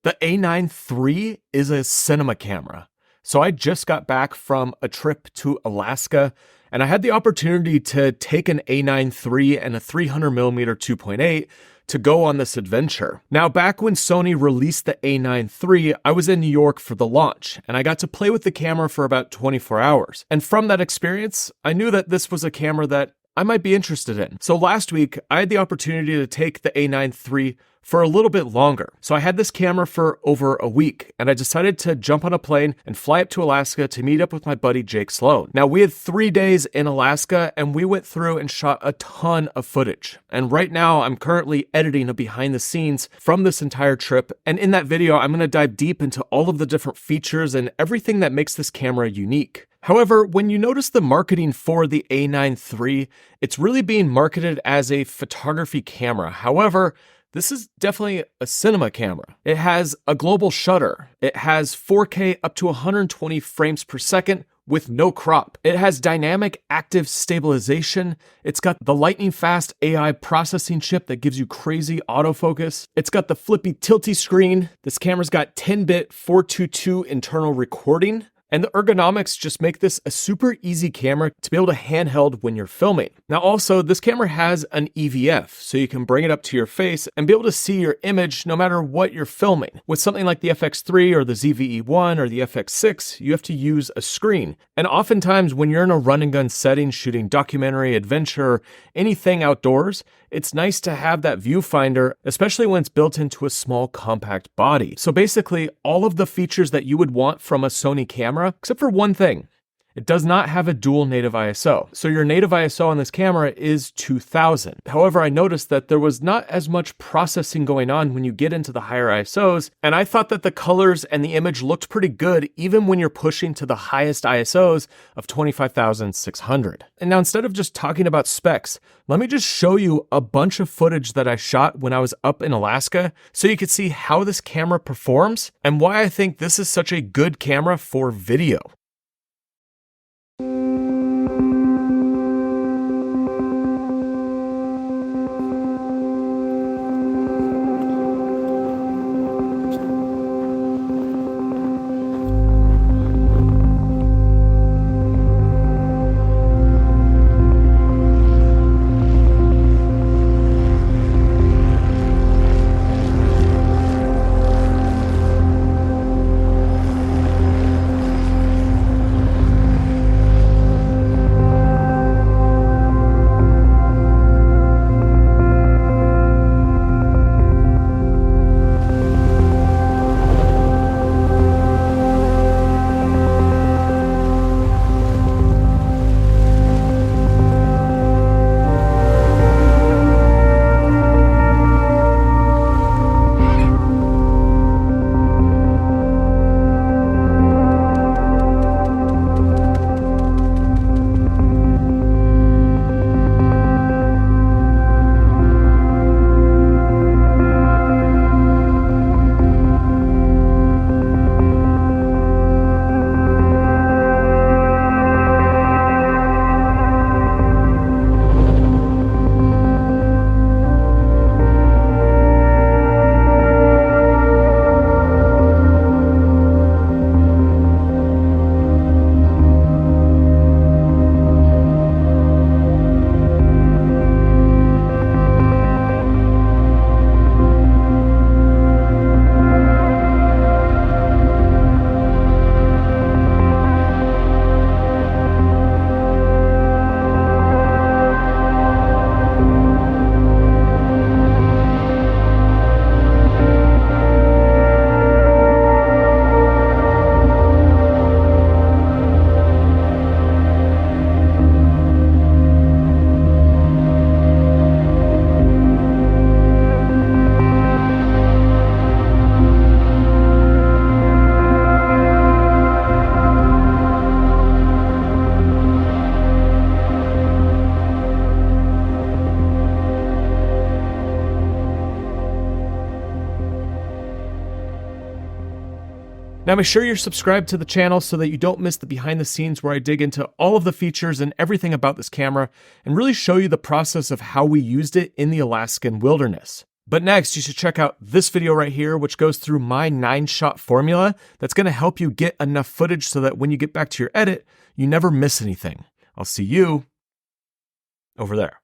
The A9 III is a cinema camera. So I just got back from a trip to Alaska, and I had the opportunity to take an A9 III and a 300mm 2.8 to go on this adventure. Now, back when Sony released the A9 III, I was in New York for the launch, and I got to play with the camera for about 24 hours. And from that experience, I knew that this was a camera that I might be interested in. So last week, I had the opportunity to take the A9 III for a little bit longer. So I had this camera for over a week, and I decided to jump on a plane and fly up to Alaska to meet up with my buddy Jake Sloan. Now, we had 3 days in Alaska, and we went through and shot a ton of footage. And right now, I'm currently editing a behind the scenes from this entire trip. And in that video, I'm going to dive deep into all of the different features and everything that makes this camera unique. However, when you notice the marketing for the A9 III, it's really being marketed as a photography camera. However, this is definitely a cinema camera. It has a global shutter. It has 4K up to 120 frames per second with no crop. It has dynamic active stabilization. It's got the lightning fast AI processing chip that gives you crazy autofocus. It's got the flippy tilty screen. This camera's got 10-bit 422 internal recording. And the ergonomics just make this a super easy camera to be able to handheld when you're filming. Now also, this camera has an EVF, so you can bring it up to your face and be able to see your image no matter what you're filming. With something like the FX3 or the ZVE1 or the FX6, you have to use a screen. And oftentimes when you're in a run and gun setting shooting documentary, adventure, anything outdoors, it's nice to have that viewfinder, especially when it's built into a small compact body. So basically, all of the features that you would want from a Sony camera, except for one thing. It does not have a dual native ISO. So your native ISO on this camera is 2000. However, I noticed that there was not as much processing going on when you get into the higher ISOs, and I thought that the colors and the image looked pretty good even when you're pushing to the highest ISOs of 25,600. And now instead of just talking about specs, let me just show you a bunch of footage that I shot when I was up in Alaska so you could see how this camera performs and why I think this is such a good camera for video. Now make sure you're subscribed to the channel so that you don't miss the behind the scenes where I dig into all of the features and everything about this camera and really show you the process of how we used it in the Alaskan wilderness. But next, you should check out this video right here, which goes through my 9-shot formula that's going to help you get enough footage so that when you get back to your edit, you never miss anything. I'll see you over there.